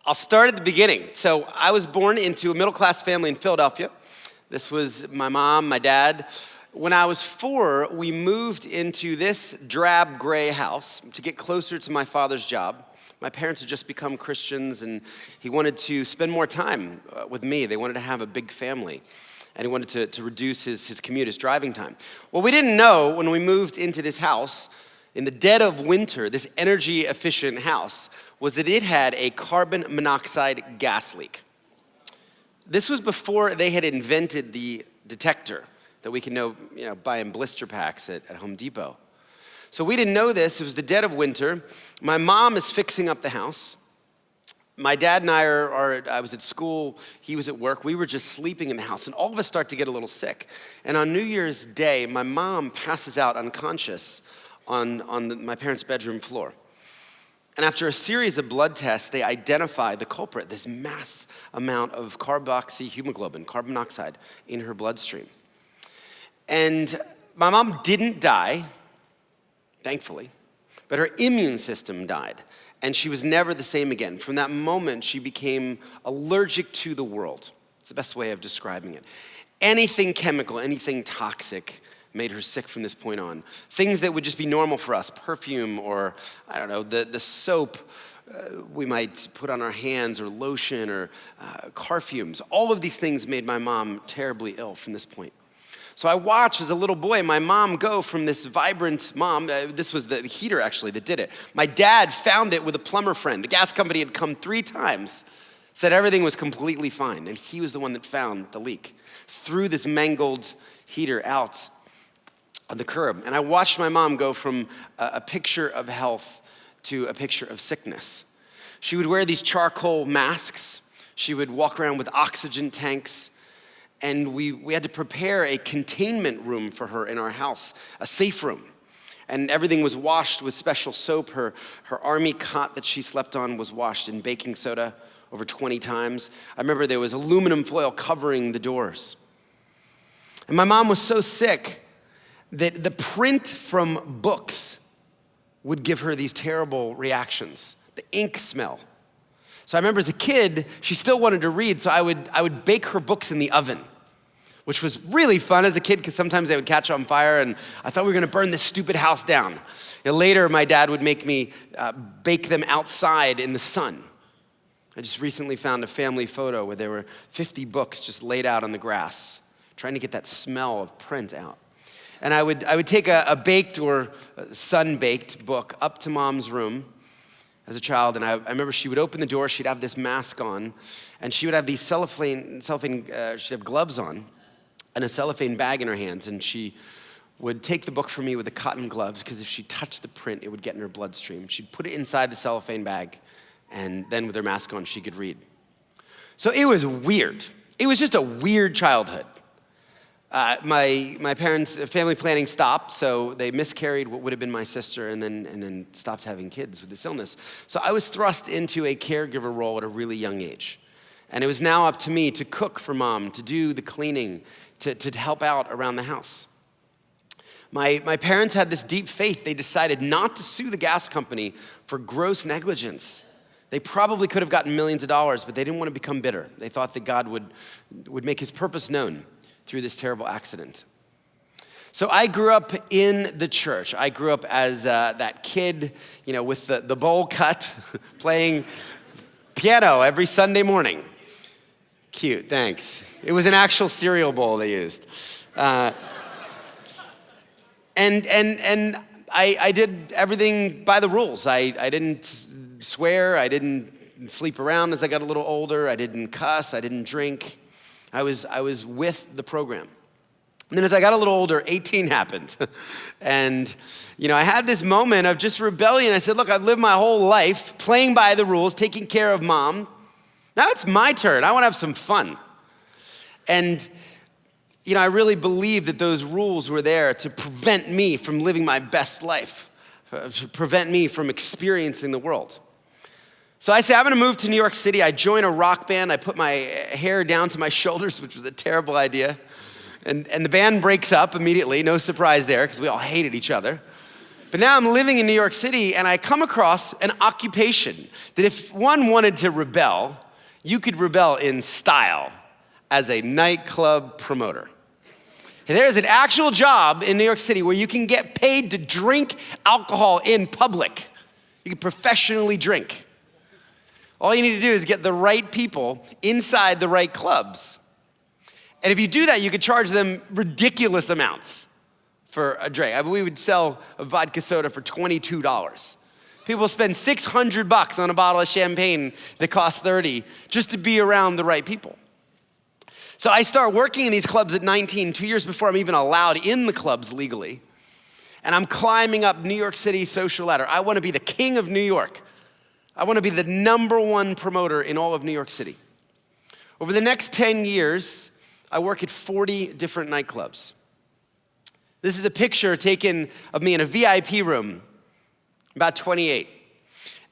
I'll start at the beginning. So I was born into a middle-class family in Philadelphia. This was my mom, my dad. When I was 4, we moved into this drab gray house to get closer to my father's job. My parents had just become Christians, and he wanted to spend more time with me. They wanted to have a big family, and he wanted to reduce his commute, his driving time. Well, we didn't know when we moved into this house, in the dead of winter, this energy-efficient house, was that it had a carbon monoxide gas leak. This was before they had invented the detector that we can buy in blister packs at Home Depot. So we didn't know this. It was the dead of winter. My mom is fixing up the house. My dad and I was at school, he was at work. We were just sleeping in the house, and all of us start to get a little sick. And on New Year's Day, my mom passes out unconscious on my parents' bedroom floor. And after a series of blood tests, they identified the culprit, this mass amount of carboxyhemoglobin, carbon monoxide, in her bloodstream. And my mom didn't die, thankfully, but her immune system died. And she was never the same again. From that moment, she became allergic to the world. It's the best way of describing it. Anything chemical, anything toxic made her sick from this point on. Things that would just be normal for us, perfume or, the soap we might put on our hands, or lotion, or car fumes. All of these things made my mom terribly ill from this point. So I watched as a little boy my mom go from this vibrant mom, this was the heater actually that did it. My dad found it with a plumber friend. The gas company had come 3 times, said everything was completely fine, and he was the one that found the leak. Threw this mangled heater out on the curb. And I watched my mom go from a picture of health to a picture of sickness. She would wear these charcoal masks. She would walk around with oxygen tanks. And we had to prepare a containment room for her in our house, a safe room. And everything was washed with special soap. Her army cot that she slept on was washed in baking soda over 20 times. I remember there was aluminum foil covering the doors. And my mom was so sick that the print from books would give her these terrible reactions, the ink smell. So I remember as a kid, she still wanted to read, so I would bake her books in the oven, which was really fun as a kid because sometimes they would catch on fire, and I thought we were gonna burn this stupid house down. Later, my dad would make me bake them outside in the sun. I just recently found a family photo where there were 50 books just laid out on the grass, trying to get that smell of print out. And I would take a baked or sun-baked book up to mom's room as a child, and I remember she would open the door, she'd have this mask on, and she would have these cellophane she'd have gloves on, and a cellophane bag in her hands, and she would take the book from me with the cotton gloves, because if she touched the print, it would get in her bloodstream. She'd put it inside the cellophane bag, and then with her mask on, she could read. So it was weird. It was just a weird childhood. My parents' family planning stopped, so they miscarried what would have been my sister and then stopped having kids with this illness. So I was thrust into a caregiver role at a really young age. And it was now up to me to cook for mom, to do the cleaning, to help out around the house. My parents had this deep faith. They decided not to sue the gas company for gross negligence. They probably could have gotten millions of dollars, but they didn't want to become bitter. They thought that God would make his purpose known through this terrible accident. So I grew up in the church. I grew up as that kid, with the bowl cut, playing piano every Sunday morning. Cute, thanks. It was an actual cereal bowl they used. And I did everything by the rules. I didn't swear. I didn't sleep around as I got a little older. I didn't cuss. I didn't drink. I was with the program. And then as I got a little older, 18 happened. And, I had this moment of just rebellion. I said, look, I've lived my whole life playing by the rules, taking care of mom. Now it's my turn. I want to have some fun. And, I really believed that those rules were there to prevent me from living my best life, to prevent me from experiencing the world. So I say, I'm gonna move to New York City. I join a rock band. I put my hair down to my shoulders, which was a terrible idea. And the band breaks up immediately. No surprise there, because we all hated each other. But now I'm living in New York City and I come across an occupation that if one wanted to rebel, you could rebel in style as a nightclub promoter. And there is an actual job in New York City where you can get paid to drink alcohol in public. You can professionally drink. All you need to do is get the right people inside the right clubs. And if you do that, you could charge them ridiculous amounts for a drink. I mean, we would sell a vodka soda for $22. People spend $600 on a bottle of champagne that costs $30 just to be around the right people. So I start working in these clubs at 19, 2 years before I'm even allowed in the clubs legally. And I'm climbing up New York City social ladder. I want to be the king of New York. I want to be the #1 promoter in all of New York City. Over the next 10 years, I work at 40 different nightclubs. This is a picture taken of me in a VIP room, about 28.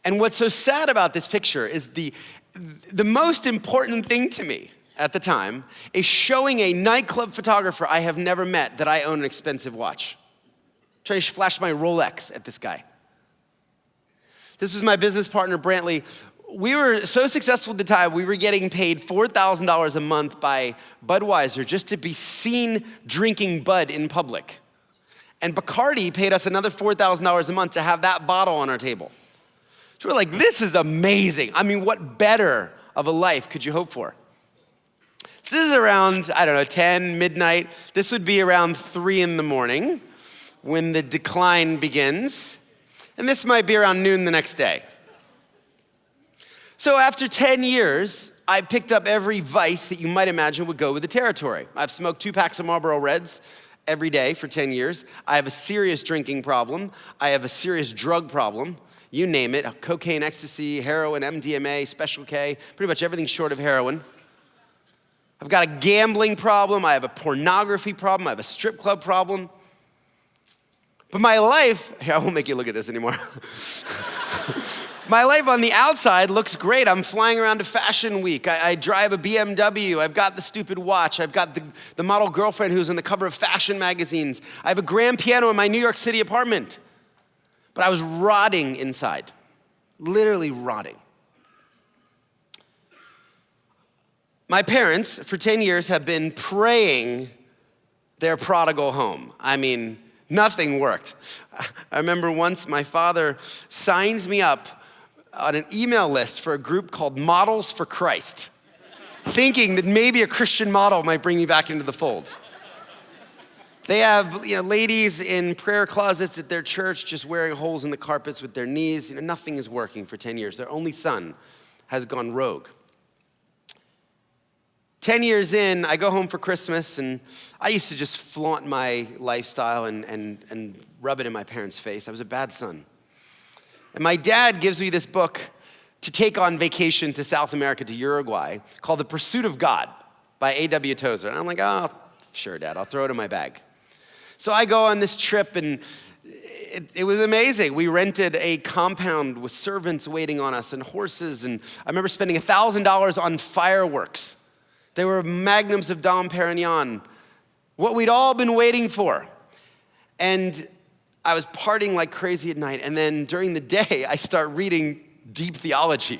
And what's so sad about this picture is the most important thing to me at the time is showing a nightclub photographer I have never met that I own an expensive watch. Trying to flash my Rolex at this guy. This was my business partner, Brantley. We were so successful at the time, we were getting paid $4,000 a month by Budweiser just to be seen drinking Bud in public. And Bacardi paid us another $4,000 a month to have that bottle on our table. So we're like, this is amazing. I mean, what better of a life could you hope for? So this is around, 10, midnight. This would be around 3 in the morning when the decline begins. And this might be around noon the next day. So after 10 years, I picked up every vice that you might imagine would go with the territory. I've smoked 2 packs of Marlboro Reds every day for 10 years. I have a serious drinking problem. I have a serious drug problem. You name it, cocaine, ecstasy, heroin, MDMA, Special K, pretty much everything short of heroin. I've got a gambling problem. I have a pornography problem. I have a strip club problem. But my life, I won't make you look at this anymore. My life on the outside looks great. I'm flying around to Fashion Week. I drive a BMW. I've got the stupid watch. I've got the model girlfriend who's on the cover of fashion magazines. I have a grand piano in my New York City apartment. But I was rotting inside, literally rotting. My parents, for 10 years, have been praying their prodigal home. I mean, nothing worked. I remember once my father signs me up on an email list for a group called Models for Christ, thinking that maybe a Christian model might bring me back into the fold. They have, ladies in prayer closets at their church just wearing holes in the carpets with their knees. Nothing is working for 10 years. Their only son has gone rogue. 10 years in, I go home for Christmas, and I used to just flaunt my lifestyle and rub it in my parents' face. I was a bad son. And my dad gives me this book to take on vacation to South America, to Uruguay, called The Pursuit of God by A.W. Tozer. And I'm like, oh, sure, Dad, I'll throw it in my bag. So I go on this trip, and it was amazing. We rented a compound with servants waiting on us and horses, and I remember spending $1,000 on fireworks. They were magnums of Dom Perignon, what we'd all been waiting for. And I was partying like crazy at night, and then during the day, I start reading deep theology,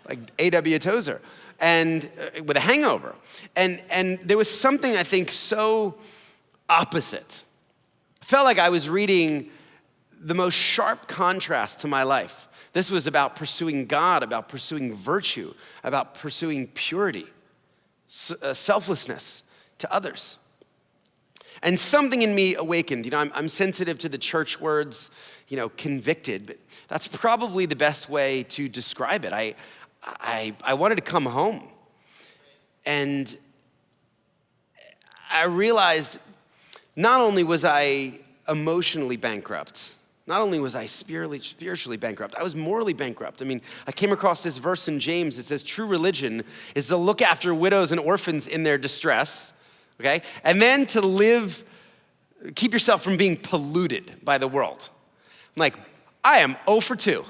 like A.W. Tozer, and with a hangover. And there was something, I think, so opposite. I felt like I was reading the most sharp contrast to my life. This was about pursuing God, about pursuing virtue, about pursuing purity, selflessness to others. And something in me awakened. I'm sensitive to the church words, convicted, but that's probably the best way to describe it. I wanted to come home. And I realized not only was I emotionally bankrupt, not only was I spiritually bankrupt, I was morally bankrupt. I mean, I came across this verse in James that says, true religion is to look after widows and orphans in their distress, okay? And then to keep yourself from being polluted by the world. I'm like, I am 0 for 2.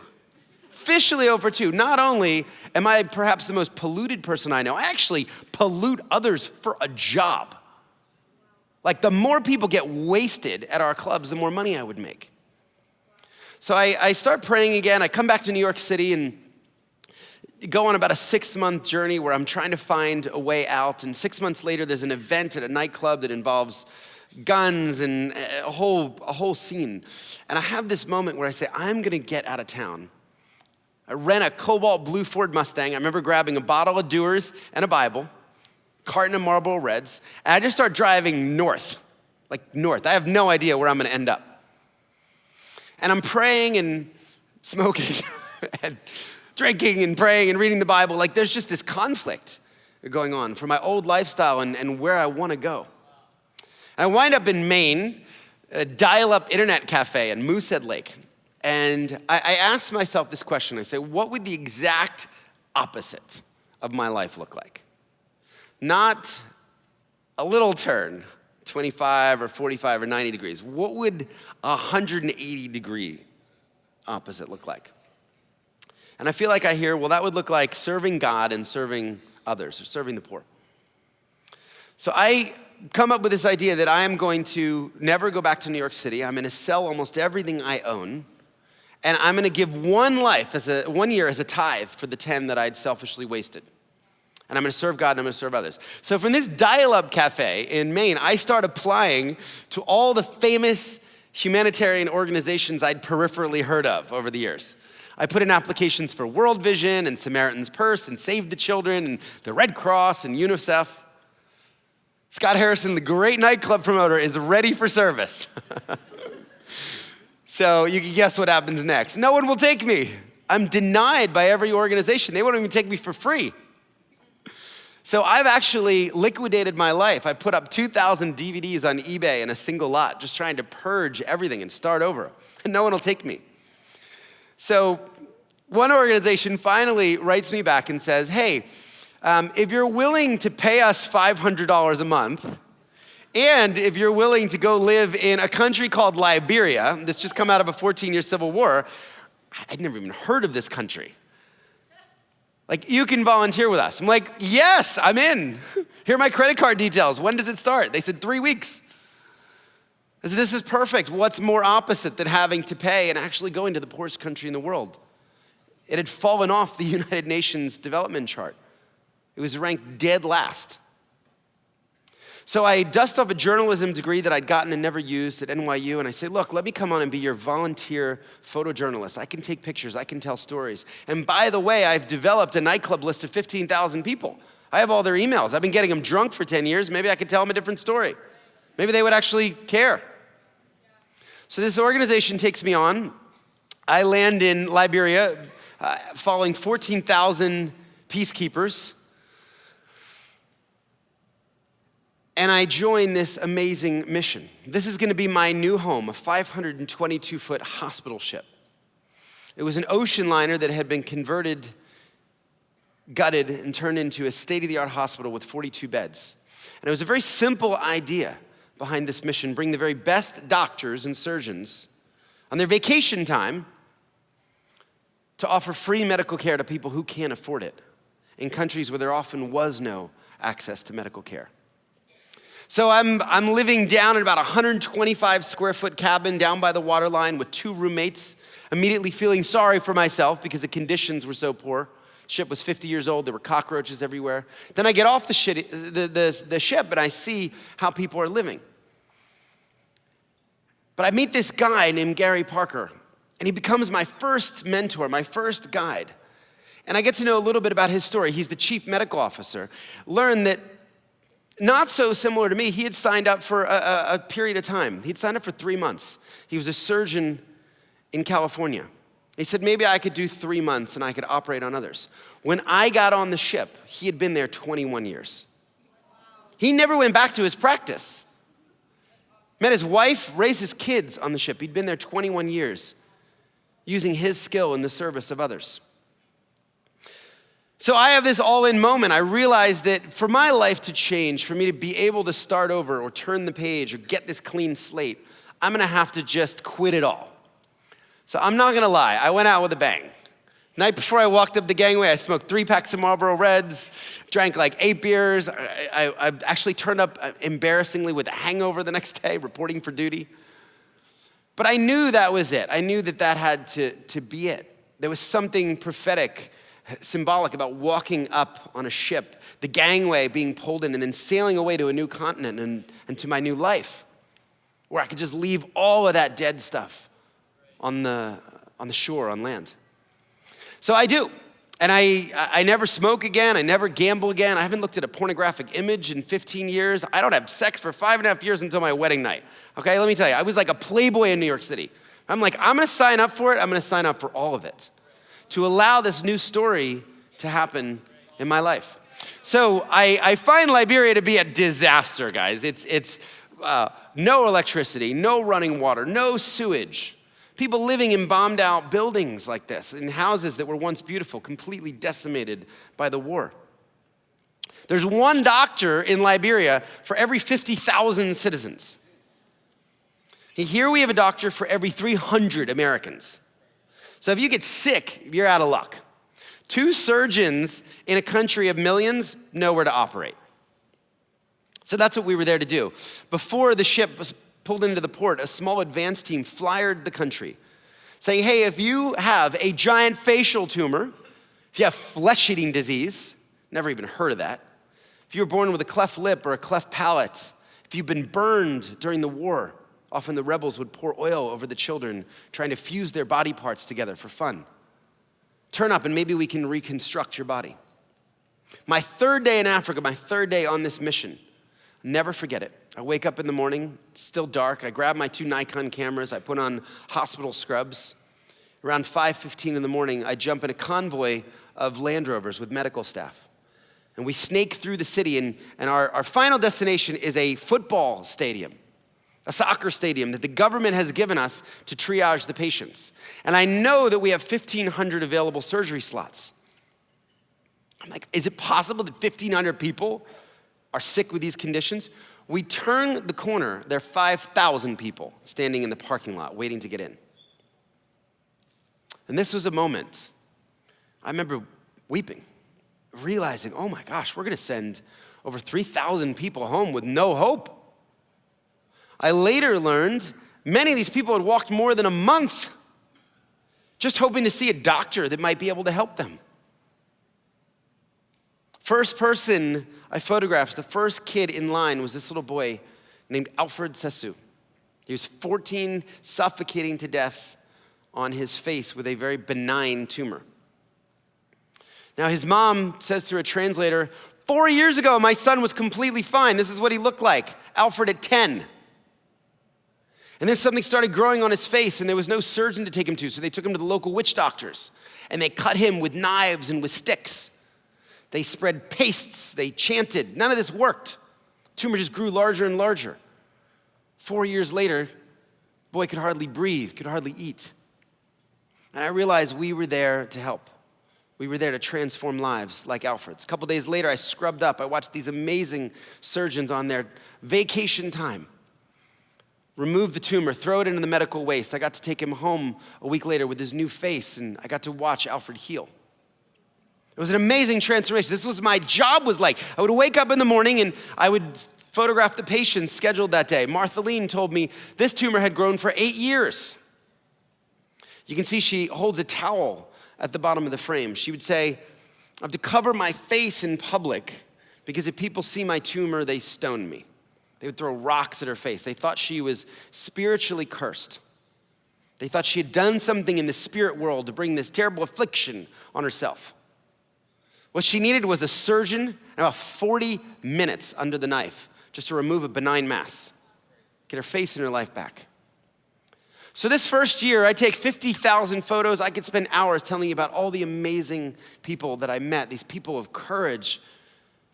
Officially 0 for 2. Not only am I perhaps the most polluted person I know, I actually pollute others for a job. Like, the more people get wasted at our clubs, the more money I would make. So I start praying again. I come back to New York City and go on about a 6-month journey where I'm trying to find a way out. And 6 months later, there's an event at a nightclub that involves guns and a whole scene. And I have this moment where I say, I'm gonna get out of town. I rent a cobalt blue Ford Mustang. I remember grabbing a bottle of Dewar's and a Bible, carton of Marlboro Reds, and I just start driving north, like north. I have no idea where I'm gonna end up. And I'm praying and smoking and drinking and praying and reading the Bible. Like there's just this conflict going on for my old lifestyle and where I wanna go. And I wind up in Maine, a dial-up internet cafe in Moosehead Lake. And I asked myself this question. I say, what would the exact opposite of my life look like? Not a little turn, 25 or 45 or 90 degrees. What would a 180-degree opposite look like? And I feel like I hear, well, that would look like serving God and serving others, or serving the poor. So I come up with this idea that I am going to never go back to New York City. I'm gonna sell almost everything I own, and I'm gonna give 1 year as a tithe for the 10 that I'd selfishly wasted. And I'm gonna serve God and I'm gonna serve others. So from this dial-up cafe in Maine, I start applying to all the famous humanitarian organizations I'd peripherally heard of over the years. I put in applications for World Vision and Samaritan's Purse and Save the Children and the Red Cross and UNICEF. Scott Harrison, the great nightclub promoter, is ready for service. So you can guess what happens next. No one will take me. I'm denied by every organization. They won't even take me for free. So I've actually liquidated my life. I put up 2,000 DVDs on eBay in a single lot, just trying to purge everything and start over. And no one will take me. So one organization finally writes me back and says, hey, if you're willing to pay us $500 a month, and if you're willing to go live in a country called Liberia, that's just come out of a 14-year civil war, I'd never even heard of this country. Like, you can volunteer with us. I'm like, yes, I'm in. Here are my credit card details. When does it start? They said 3 weeks. I said, this is perfect. What's more opposite than having to pay and actually going to the poorest country in the world? It had fallen off the United Nations development chart. It was ranked dead last. So I dust off a journalism degree that I'd gotten and never used at NYU, and I say, look, let me come on and be your volunteer photojournalist. I can take pictures, I can tell stories. And by the way, I've developed a nightclub list of 15,000 people. I have all their emails. I've been getting them drunk for 10 years. Maybe I could tell them a different story. Maybe they would actually care. So this organization takes me on. I land in Liberia, following 14,000 peacekeepers. And I join this amazing mission. This is gonna be my new home, a 522-foot hospital ship. It was an ocean liner that had been converted, gutted, and turned into a state-of-the-art hospital with 42 beds. And it was a very simple idea behind this mission: bring the very best doctors and surgeons on their vacation time to offer free medical care to people who can't afford it in countries where there often was no access to medical care. So I'm living down in about a 125 square foot cabin down by the waterline with 2 roommates, immediately feeling sorry for myself because the conditions were so poor. The ship was 50 years old, there were cockroaches everywhere. Then I get off the ship and I see how people are living. But I meet this guy named Gary Parker, and he becomes my first mentor, my first guide. And I get to know a little bit about his story. He's the chief medical officer. Learn that, not so similar to me, he had signed up for a period of time. He'd signed up for 3 months. He was a surgeon in California. He said, maybe I could do 3 months and I could operate on others. When I got on the ship, he had been there 21 years. He never went back to his practice. Met his wife, raised his kids on the ship. He'd been there 21 years, using his skill in the service of others. So I have this all-in moment. I realize that for my life to change, for me to be able to start over or turn the page or get this clean slate, I'm gonna have to just quit it all. So I'm not gonna lie, I went out with a bang. Night before I walked up the gangway, I smoked 3 packs of Marlboro Reds, drank like 8 beers. I actually turned up embarrassingly with a hangover the next day, reporting for duty. But I knew that was it. I knew that had to be it. There was something prophetic, symbolic about walking up on a ship, the gangway being pulled in, and then sailing away to a new continent and to my new life, where I could just leave all of that dead stuff on the shore, on land. So I do. And I never smoke again. I never gamble again. I haven't looked at a pornographic image in 15 years. I don't have sex for 5.5 years until my wedding night. Okay, let me tell you, I was like a playboy in New York City. I'm like, I'm gonna sign up for it. I'm gonna sign up for all of it to allow this new story to happen in my life. So I find Liberia to be a disaster, guys. It's no electricity, no running water, no sewage. People living in bombed out buildings like this, in houses that were once beautiful, completely decimated by the war. There's one doctor in Liberia for every 50,000 citizens. Here we have a doctor for every 300 Americans. So if you get sick, you're out of luck. 2 surgeons in a country of millions, nowhere to operate. So that's what we were there to do. Before the ship was pulled into the port, a small advance team flyered the country saying, hey, if you have a giant facial tumor, if you have flesh-eating disease, never even heard of that, if you were born with a cleft lip or a cleft palate, if you've been burned during the war, often the rebels would pour oil over the children trying to fuse their body parts together for fun. Turn up and maybe we can reconstruct your body. My 3rd day in Africa, my 3rd day on this mission, never forget it. I wake up in the morning, it's still dark. I grab my 2 Nikon cameras. I put on hospital scrubs. Around 5:15 in the morning, I jump in a convoy of Land Rovers with medical staff. And we snake through the city, and our final destination is a football stadium, a soccer stadium that the government has given us to triage the patients. And I know that we have 1,500 available surgery slots. I'm like, is it possible that 1,500 people are sick with these conditions? We turn the corner, there are 5,000 people standing in the parking lot waiting to get in. And this was a moment, I remember weeping, realizing, oh my gosh, we're gonna send over 3,000 people home with no hope. I later learned many of these people had walked more than a month just hoping to see a doctor that might be able to help them. First person I photographed, the first kid in line was this little boy named Alfred Sesu. He was 14, suffocating to death on his face with a very benign tumor. Now his mom says through a translator, 4 years ago, my son was completely fine. This is what he looked like, Alfred at 10. And then something started growing on his face and there was no surgeon to take him to, so they took him to the local witch doctors and they cut him with knives and with sticks. They spread pastes, they chanted. None of this worked. The tumor just grew larger and larger. 4 years later, the boy could hardly breathe, could hardly eat. And I realized we were there to help. We were there to transform lives like Alfred's. A couple days later, I scrubbed up. I watched these amazing surgeons on their vacation time remove the tumor, throw it into the medical waste. I got to take him home a week later with his new face, and I got to watch Alfred heal. It was an amazing transformation. This was my job was like. I would wake up in the morning and I would photograph the patients scheduled that day. Martha Lean told me this tumor had grown for 8 years. You can see she holds a towel at the bottom of the frame. She would say, I have to cover my face in public because if people see my tumor, they stone me. They would throw rocks at her face. They thought she was spiritually cursed. They thought she had done something in the spirit world to bring this terrible affliction on herself. What she needed was a surgeon and about 40 minutes under the knife just to remove a benign mass, get her face and her life back. So this first year, I take 50,000 photos. I could spend hours telling you about all the amazing people that I met, these people of courage,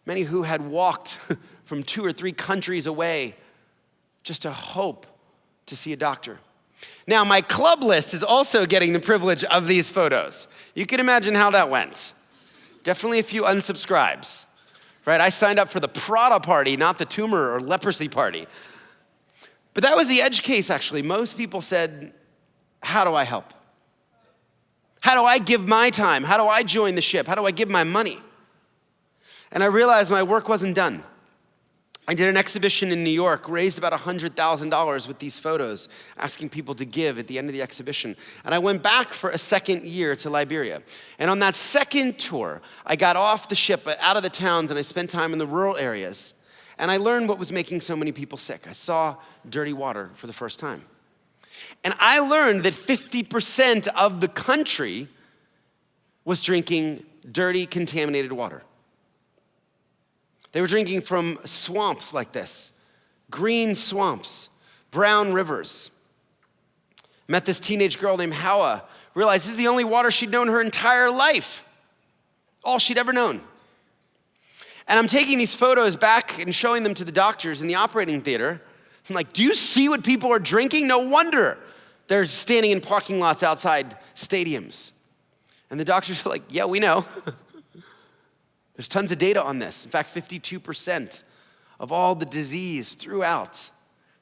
many who had walked from 2 or 3 countries away just to hope to see a doctor. Now, my club list is also getting the privilege of these photos. You can imagine how that went. Definitely a few unsubscribes, right? I signed up for the Prada party, not the tumor or leprosy party. But that was the edge case, actually. Most people said, how do I help? How do I give my time? How do I join the ship? How do I give my money? And I realized my work wasn't done. I did an exhibition in New York, raised about $100,000 with these photos, asking people to give at the end of the exhibition. And I went back for a second year to Liberia. And on that second tour, I got off the ship, out of the towns, and I spent time in the rural areas. And I learned what was making so many people sick. I saw dirty water for the first time. And I learned that 50% of the country was drinking dirty, contaminated water. They were drinking from swamps like this, green swamps, brown rivers. Met this teenage girl named Hawa, realized this is the only water she'd known her entire life, all she'd ever known. And I'm taking these photos back and showing them to the doctors in the operating theater. I'm like, do you see what people are drinking? No wonder they're standing in parking lots outside stadiums. And the doctors are like, yeah, we know. There's tons of data on this. In fact, 52% of all the disease throughout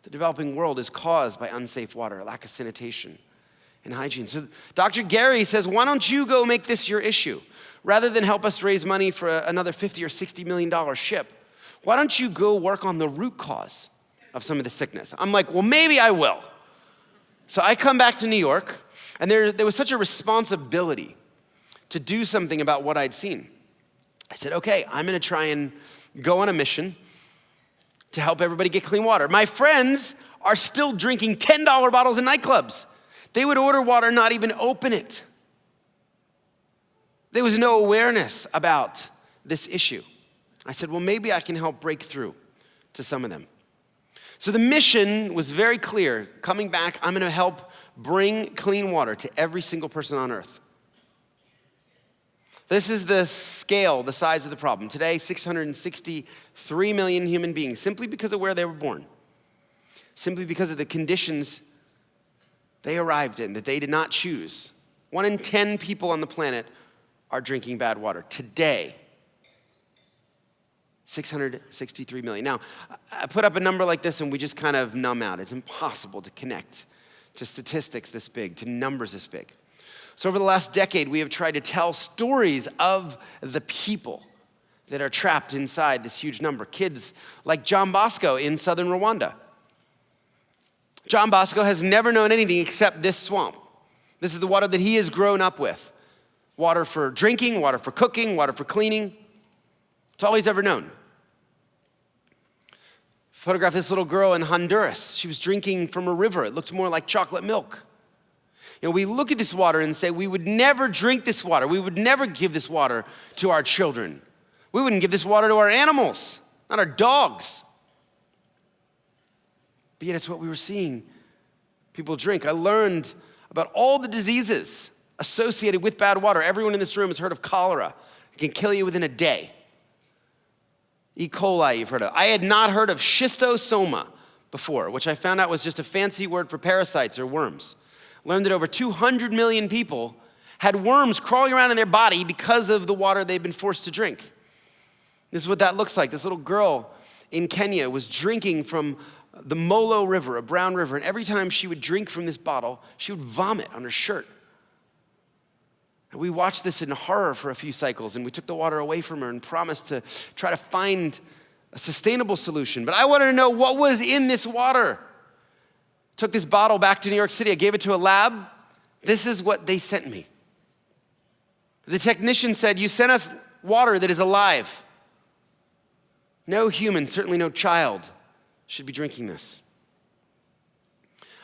the developing world is caused by unsafe water, a lack of sanitation and hygiene. So Dr. Gary says, why don't you go make this your issue? Rather than help us raise money for another $50 or $60 million ship, why don't you go work on the root cause of some of the sickness? I'm like, well, maybe I will. So I come back to New York, and there was such a responsibility to do something about what I'd seen. I said, okay, I'm gonna try and go on a mission to help everybody get clean water. My friends are still drinking $10 bottles in nightclubs. They would order water, not even open it. There was no awareness about this issue. I said, well, maybe I can help break through to some of them. So the mission was very clear. Coming back, I'm gonna help bring clean water to every single person on earth. This is the scale, the size of the problem. Today, 663 million human beings, simply because of where they were born, simply because of the conditions they arrived in that they did not choose. 1 in 10 people on the planet are drinking bad water. Today, 663 million. Now, I put up a number like this and we just kind of numb out. It's impossible to connect to statistics this big, to numbers this big. So over the last decade, we have tried to tell stories of the people that are trapped inside this huge number. Kids like John Bosco in southern Rwanda. John Bosco has never known anything except this swamp. This is the water that he has grown up with. Water for drinking, water for cooking, water for cleaning. It's all he's ever known. Photograph this little girl in Honduras. She was drinking from a river. It looked more like chocolate milk. You know, we look at this water and say, we would never drink this water. We would never give this water to our children. We wouldn't give this water to our animals, not our dogs. But yet it's what we were seeing people drink. I learned about all the diseases associated with bad water. Everyone in this room has heard of cholera. It can kill you within a day. E. coli you've heard of. I had not heard of schistosoma before, which I found out was just a fancy word for parasites or worms. Learned that over 200 million people had worms crawling around in their body because of the water they've been forced to drink. This is what that looks like. This little girl in Kenya was drinking from the Molo River, a brown river, and every time she would drink from this bottle, she would vomit on her shirt. And we watched this in horror for a few cycles, and we took the water away from her and promised to try to find a sustainable solution. But I wanted to know what was in this water. Took this bottle back to New York City. I gave it to a lab. This is what they sent me. The technician said, you sent us water that is alive. No human, certainly no child, should be drinking this.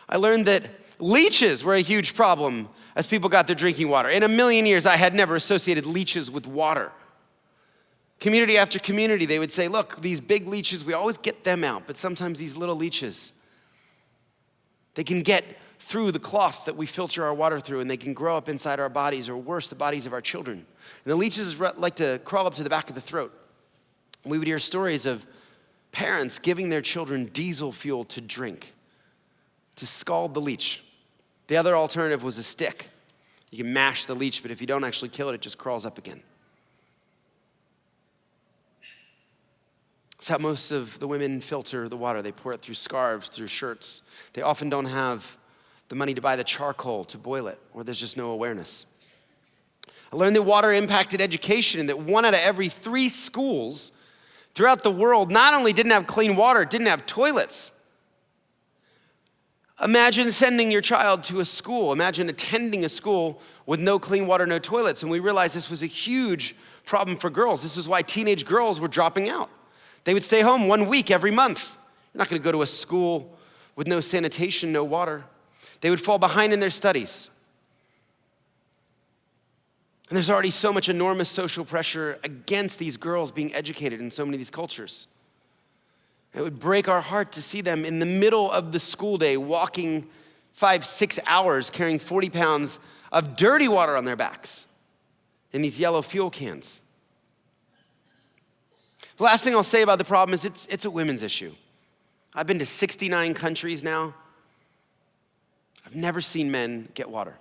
I learned that leeches were a huge problem as people got their drinking water. In a million years, I had never associated leeches with water. Community after community, they would say, look, these big leeches, we always get them out, but sometimes these little leeches, they can get through the cloth that we filter our water through, and they can grow up inside our bodies, or worse, the bodies of our children. And the leeches like to crawl up to the back of the throat. We would hear stories of parents giving their children diesel fuel to drink, to scald the leech. The other alternative was a stick. You can mash the leech, but if you don't actually kill it, it just crawls up again. That's how most of the women filter the water. They pour it through scarves, through shirts. They often don't have the money to buy the charcoal to boil it, or there's just no awareness. I learned that water impacted education and that 1 out of every 3 schools throughout the world not only didn't have clean water, didn't have toilets. Imagine sending your child to a school. Imagine attending a school with no clean water, no toilets. And we realized this was a huge problem for girls. This is why teenage girls were dropping out. They would stay home 1 week every month. You're not gonna go to a school with no sanitation, no water. They would fall behind in their studies. And there's already so much enormous social pressure against these girls being educated in so many of these cultures. It would break our heart to see them in the middle of the school day walking 5-6 hours carrying 40 pounds of dirty water on their backs in these yellow fuel cans. The last thing I'll say about the problem is it's a women's issue. I've been to 69 countries now. I've never seen men get water.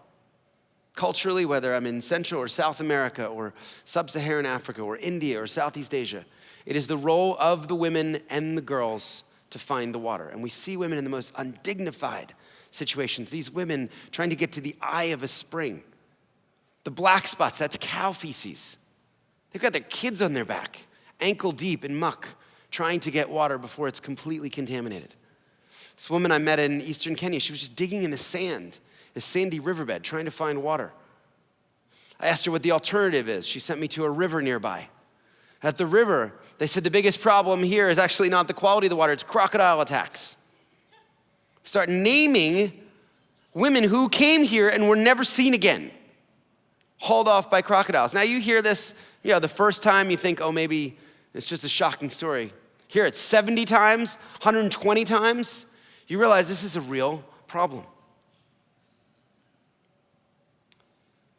Culturally, whether I'm in Central or South America or Sub-Saharan Africa or India or Southeast Asia, it is the role of the women and the girls to find the water. And we see women in the most undignified situations. These women trying to get to the eye of a spring. The black spots, that's cow feces. They've got their kids on their back, ankle deep in muck, trying to get water before it's completely contaminated. This woman I met in eastern Kenya, she was just digging in the sand, a sandy riverbed, trying to find water. I asked her what the alternative is. She sent me to a river nearby. At the river, they said the biggest problem here is actually not the quality of the water, it's crocodile attacks. Start naming women who came here and were never seen again, hauled off by crocodiles. Now you hear this, the first time you think, oh, maybe it's just a shocking story. Hear it 70 times, 120 times, you realize this is a real problem.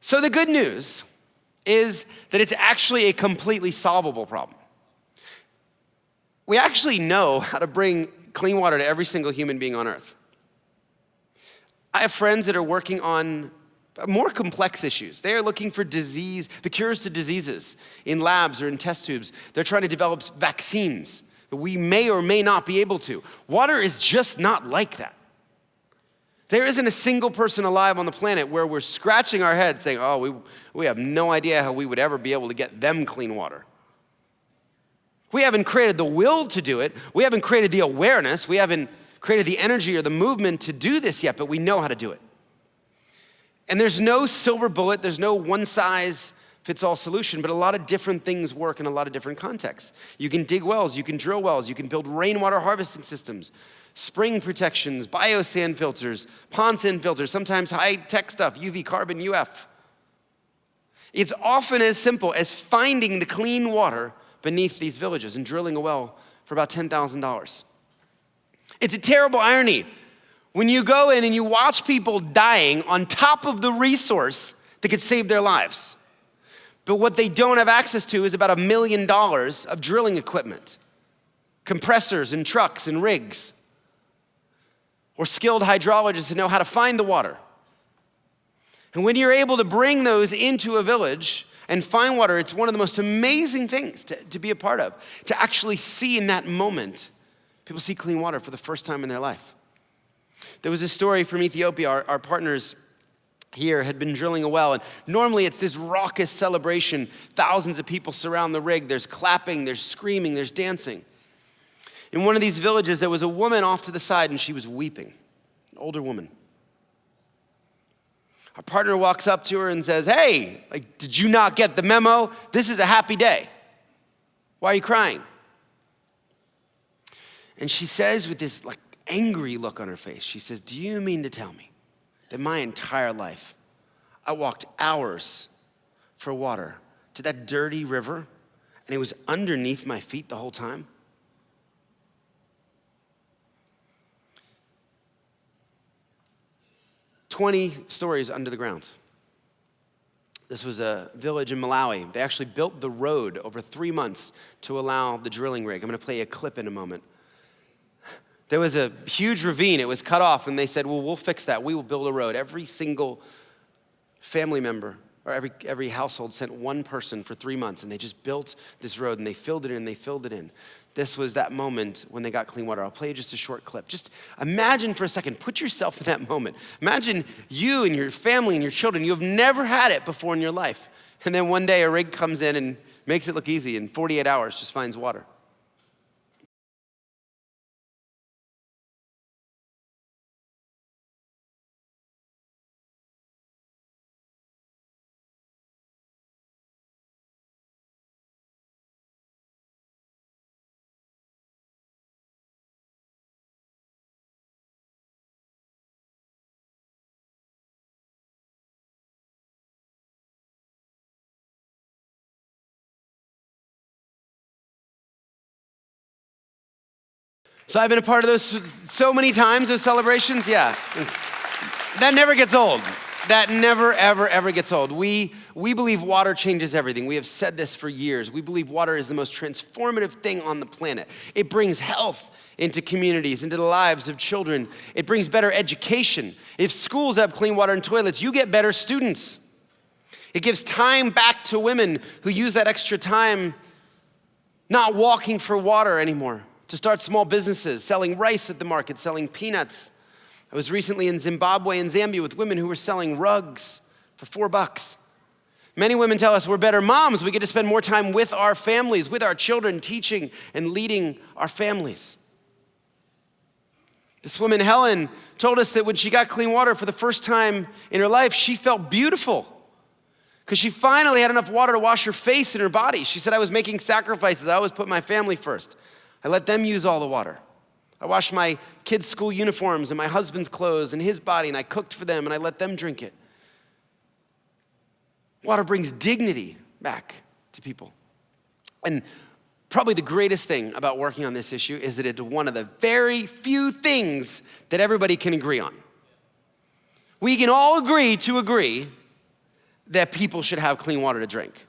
So the good news is that it's actually a completely solvable problem. We actually know how to bring clean water to every single human being on earth. I have friends that are working on more complex issues. They are looking for the cures to diseases in labs or in test tubes. They're trying to develop vaccines that we may or may not be able to. Water is just not like that. There isn't a single person alive on the planet where we're scratching our heads saying, oh, we have no idea how we would ever be able to get them clean water. We haven't created the will to do it. We haven't created the awareness. We haven't created the energy or the movement to do this yet, but we know how to do it. And there's no silver bullet. There's no one-size-fits-all solution, but a lot of different things work in a lot of different contexts. You can dig wells. You can drill wells. You can build rainwater harvesting systems, spring protections, bio-sand filters, pond sand filters, sometimes high-tech stuff, UV, carbon, UF. It's often as simple as finding the clean water beneath these villages and drilling a well for about $10,000. It's a terrible irony when you go in and you watch people dying on top of the resource that could save their lives. But what they don't have access to is about $1 million of drilling equipment, compressors and trucks and rigs, or skilled hydrologists that know how to find the water. And when you're able to bring those into a village and find water, it's one of the most amazing things to be a part of, to actually see in that moment. People see clean water for the first time in their life. There was a story from Ethiopia. Our partners here had been drilling a well, and normally it's this raucous celebration. Thousands of people surround the rig. There's clapping, there's screaming, there's dancing. In one of these villages, there was a woman off to the side, and she was weeping, an older woman. Our partner walks up to her and says, hey, did you not get the memo? This is a happy day. Why are you crying? And she says with this angry look on her face, she says, do you mean to tell me that my entire life I walked hours for water to that dirty river and it was underneath my feet the whole time? "20 stories under the ground." This was a village in Malawi. They actually built the road over 3 months to allow the drilling rig. I'm gonna play a clip in a moment. There was a huge ravine. It was cut off, and they said, well, we'll fix that. We will build a road. Every single family member or every household sent one person for 3 months, and they just built this road, and they filled it in, they filled it in. This was that moment when they got clean water. I'll play you just a short clip. Just imagine for a second, put yourself in that moment. Imagine you and your family and your children, you have never had it before in your life. And then one day a rig comes in and makes it look easy, and 48 hours just finds water. So I've been a part of those so many times, those celebrations, yeah. That never gets old. That never, ever gets old. We believe water changes everything. We have said this for years. We believe water is the most transformative thing on the planet. It brings health into communities, into the lives of children. It brings better education. If schools have clean water and toilets, you get better students. It gives time back to women who use that extra time not walking for water anymore, to start small businesses, selling rice at the market, selling peanuts. I was recently in Zimbabwe and Zambia with women who were selling rugs for $4. Many women tell us we're better moms. We get to spend more time with our families, with our children, teaching and leading our families. This woman, Helen, told us that when she got clean water for the first time in her life, she felt beautiful because she finally had enough water to wash her face and her body. She said, I was making sacrifices. I always put my family first. I let them use all the water. I washed my kids' school uniforms and my husband's clothes and his body, and I cooked for them, and I let them drink it. Water brings dignity back to people. And probably the greatest thing about working on this issue is that it's one of the very few things that everybody can agree on. We can all agree that people should have clean water to drink.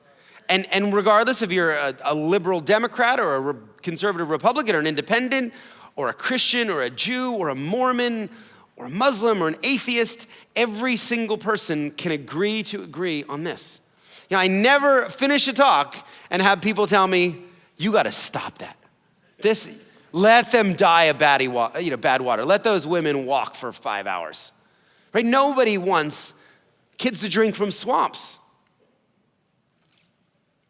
And regardless if you're a liberal Democrat or a conservative Republican or an independent or a Christian or a Jew or a Mormon or a Muslim or an atheist, every single person can agree on this. You know, I never finish a talk and have people tell me, you gotta stop that. Let them die of bad water. Let those women walk for 5 hours, right? Nobody wants kids to drink from swamps.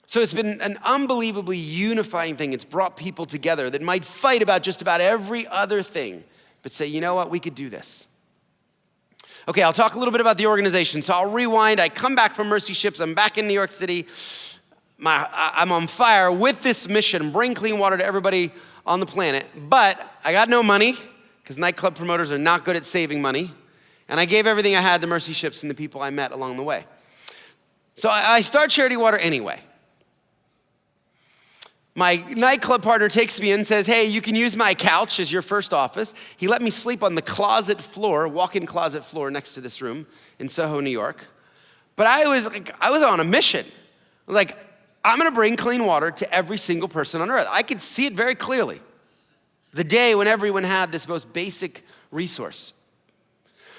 So it's been an unbelievably unifying thing. It's brought people together that might fight about just about every other thing, but say, you know what, we could do this. Okay, I'll talk a little bit about the organization. So I'll rewind. I come back from Mercy Ships. I'm back in New York City. I'm on fire with this mission, bring clean water to everybody on the planet. But I got no money because nightclub promoters are not good at saving money. And I gave everything I had to Mercy Ships and the people I met along the way. So I start Charity Water anyway. My nightclub partner takes me in and says, hey, you can use my couch as your first office. He let me sleep on the closet floor, walk-in closet floor next to this room in Soho, New York. But I was on a mission. I was like, I'm gonna bring clean water to every single person on earth. I could see it very clearly. The day when everyone had this most basic resource.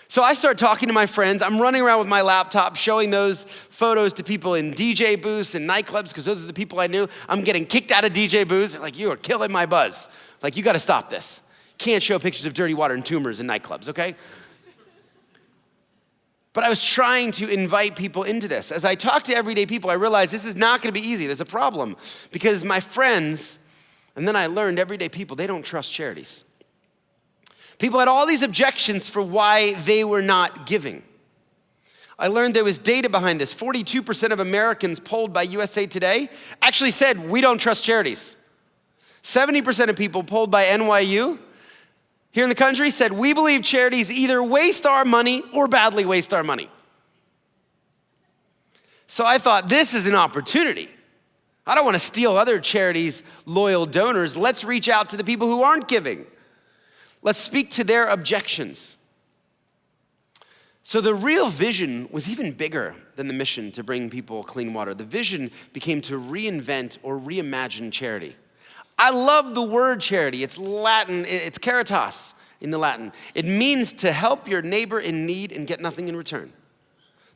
So I start talking to my friends. I'm running around with my laptop, showing those photos to people in DJ booths and nightclubs, because those are the people I knew. I'm getting kicked out of DJ booths. They're like, you are killing my buzz. Like, you gotta stop this. Can't show pictures of dirty water and tumors in nightclubs, okay? But I was trying to invite people into this. As I talk to everyday people, I realized this is not gonna be easy. There's a problem, because my friends, and then I learned everyday people, they don't trust charities. People had all these objections for why they were not giving. I learned there was data behind this. 42% of Americans polled by USA Today actually said, we don't trust charities. 70% of people polled by NYU here in the country said, we believe charities either waste our money or badly waste our money. So I thought, this is an opportunity. I don't want to steal other charities' loyal donors. Let's reach out to the people who aren't giving. Let's speak to their objections. So the real vision was even bigger than the mission to bring people clean water. The vision became to reinvent or reimagine charity. I love the word charity. It's Latin, it's caritas in the Latin. It means to help your neighbor in need and get nothing in return.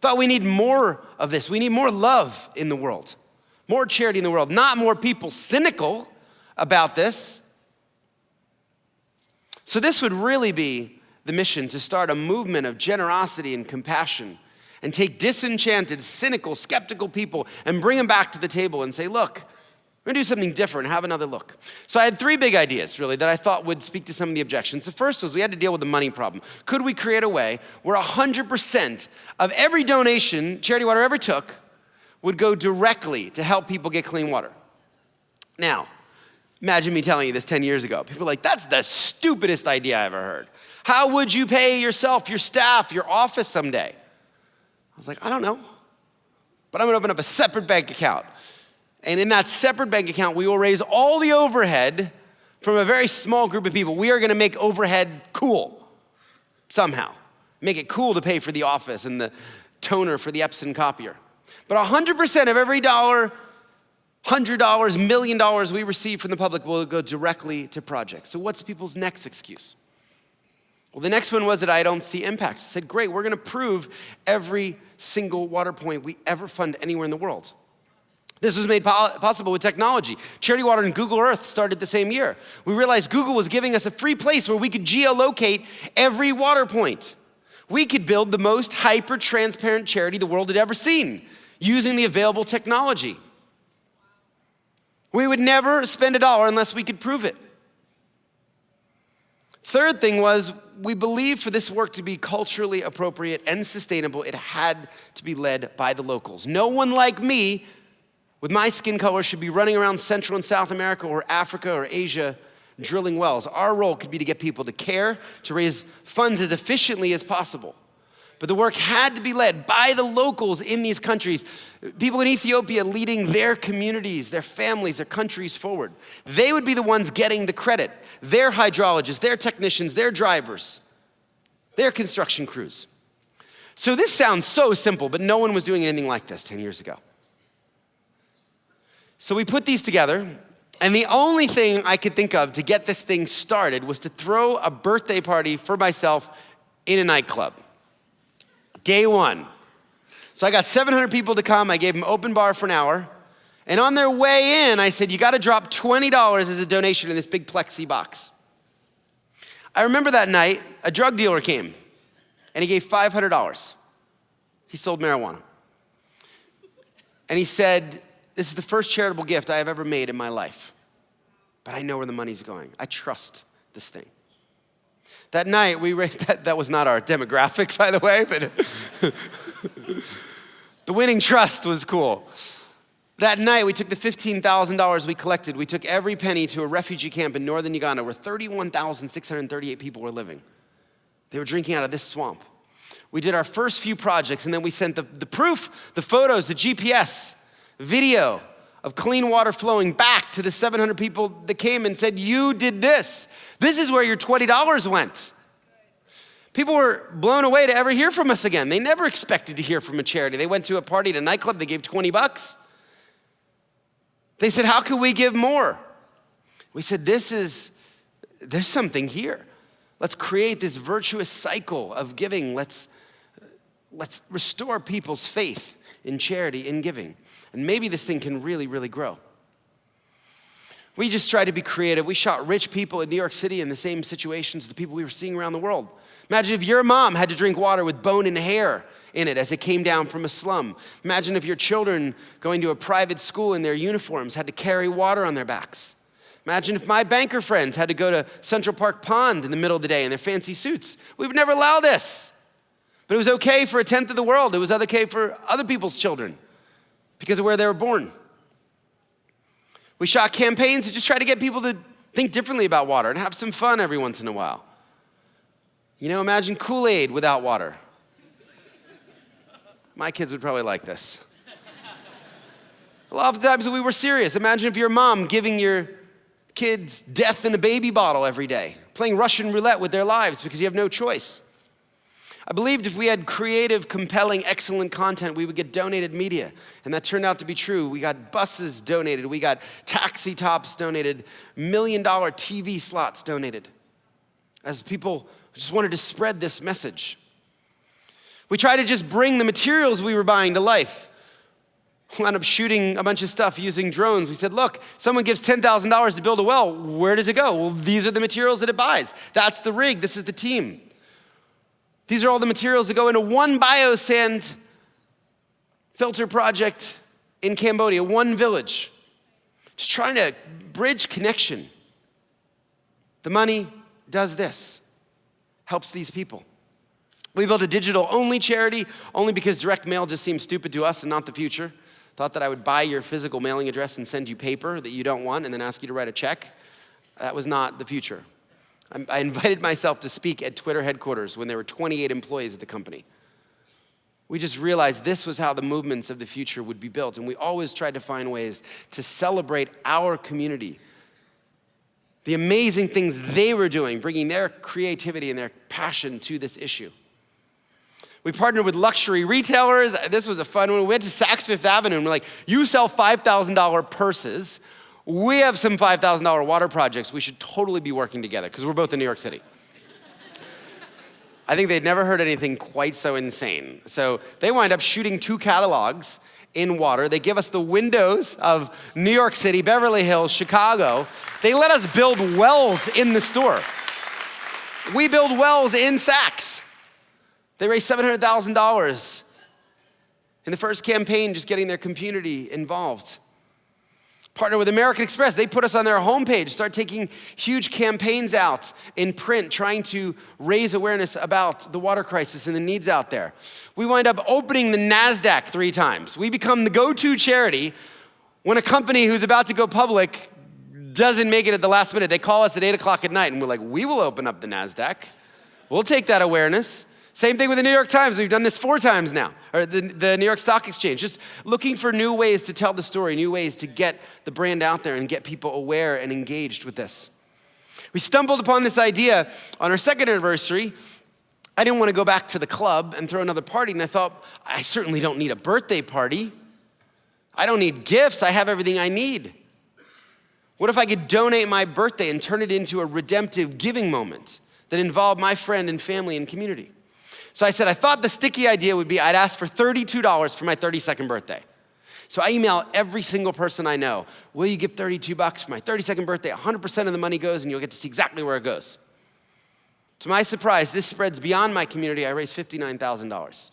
Thought we need more of this. We need more love in the world, more charity in the world, not more people cynical about this. So this would really be the mission, to start a movement of generosity and compassion and take disenchanted, cynical, skeptical people and bring them back to the table and say, look, we're gonna do something different, have another look. So I had 3 big ideas, really, that I thought would speak to some of the objections. The first was we had to deal with the money problem. Could we create a way where 100% of every donation Charity Water ever took would go directly to help people get clean water? Now, imagine me telling you this 10 years ago. People are like, that's the stupidest idea I ever heard. How would you pay yourself, your staff, your office someday? I was like, I don't know, but I'm gonna open up a separate bank account. And in that separate bank account, we will raise all the overhead from a very small group of people. We are gonna make overhead cool somehow. Make it cool to pay for the office and the toner for the Epson copier. But 100% of every dollar, $100, $1 million we receive from the public will go directly to projects. So what's people's next excuse? Well, the next one was that I don't see impact. I said, great, we're gonna prove every single water point we ever fund anywhere in the world. This was made possible with technology. Charity Water and Google Earth started the same year. We realized Google was giving us a free place where we could geolocate every water point. We could build the most hyper-transparent charity the world had ever seen using the available technology. We would never spend $1 unless we could prove it. Third thing was, we believed for this work to be culturally appropriate and sustainable, it had to be led by the locals. No one like me with my skin color should be running around Central and South America or Africa or Asia drilling wells. Our role could be to get people to care, to raise funds as efficiently as possible. But the work had to be led by the locals in these countries. People in Ethiopia leading their communities, their families, their countries forward. They would be the ones getting the credit. Their hydrologists, their technicians, their drivers, their construction crews. So this sounds so simple, but no one was doing anything like this 10 years ago. So we put these together, and the only thing I could think of to get this thing started was to throw a birthday party for myself in a nightclub. Day one. So I got 700 people to come. I gave them open bar for an hour. And on their way in, I said, you gotta drop $20 as a donation in this big plexi box. I remember that night, a drug dealer came, and he gave $500. He sold marijuana. And he said, this is the first charitable gift I have ever made in my life, but I know where the money's going. I trust this thing. That night, that was not our demographic, by the way, but the winning trust was cool. That night, we took the $15,000 we collected. We took every penny to a refugee camp in northern Uganda where 31,638 people were living. They were drinking out of this swamp. We did our first few projects, and then we sent the proof, the photos, the GPS, video of clean water flowing back to the 700 people that came and said, you did this. This is where your $20 went. People were blown away to ever hear from us again. They never expected to hear from a charity. They went to a party at a nightclub, they gave $20. They said, how can we give more? We said, there's something here. Let's create this virtuous cycle of giving. Let's restore people's faith in charity, in giving. And maybe this thing can really, really grow. We just tried to be creative. We shot rich people in New York City in the same situations as the people we were seeing around the world. Imagine if your mom had to drink water with bone and hair in it as it came down from a slum. Imagine if your children going to a private school in their uniforms had to carry water on their backs. Imagine if my banker friends had to go to Central Park Pond in the middle of the day in their fancy suits. We would never allow this. But it was okay for a tenth of the world. It was okay for other people's children because of where they were born. We shot campaigns to just try to get people to think differently about water and have some fun every once in a while. You know, imagine Kool-Aid without water. My kids would probably like this. A lot of times we were serious. Imagine if your mom giving your kids death in a baby bottle every day, playing Russian roulette with their lives because you have no choice. I believed if we had creative, compelling, excellent content, we would get donated media. And that turned out to be true. We got buses donated. We got taxi tops donated. $1 million TV slots donated. As people just wanted to spread this message. We tried to just bring the materials we were buying to life. We wound up shooting a bunch of stuff using drones. We said, look, someone gives $10,000 to build a well. Where does it go? Well, these are the materials that it buys. That's the rig. This is the team. These are all the materials that go into one biosand filter project in Cambodia, one village. Just trying to bridge connection. The money does this, helps these people. We built a digital-only charity only because direct mail just seems stupid to us and not the future. Thought that I would buy your physical mailing address and send you paper that you don't want and then ask you to write a check. That was not the future. I invited myself to speak at Twitter headquarters when there were 28 employees at the company. We just realized this was how the movements of the future would be built. And we always tried to find ways to celebrate our community, the amazing things they were doing, bringing their creativity and their passion to this issue. We partnered with luxury retailers. This was a fun one. We went to Saks Fifth Avenue and we're like, you sell $5,000 purses. We have some $5,000 water projects. We should totally be working together because we're both in New York City. I think they'd never heard anything quite so insane. So they wind up shooting 2 catalogs in water. They give us the windows of New York City, Beverly Hills, Chicago. They let us build wells in the store. We build wells in Saks. They raised $700,000 in the first campaign, just getting their community involved. Partner with American Express. They put us on their homepage, start taking huge campaigns out in print, trying to raise awareness about the water crisis and the needs out there. We wind up opening the NASDAQ 3 times. We become the go-to charity when a company who's about to go public doesn't make it at the last minute. They call us at 8 o'clock at night and we're like, we will open up the NASDAQ. We'll take that awareness. Same thing with the New York Times. We've done this 4 times now, or the New York Stock Exchange. Just looking for new ways to tell the story, new ways to get the brand out there and get people aware and engaged with this. We stumbled upon this idea on our 2nd anniversary. I didn't want to go back to the club and throw another party, and I thought, I certainly don't need a birthday party. I don't need gifts. I have everything I need. What if I could donate my birthday and turn it into a redemptive giving moment that involved my friend and family and community? So I said, I thought the sticky idea would be I'd ask for $32 for my 32nd birthday. So I email every single person I know, will you give $32 for my 32nd birthday? 100% of the money goes and you'll get to see exactly where it goes. To my surprise, this spreads beyond my community. I raised $59,000.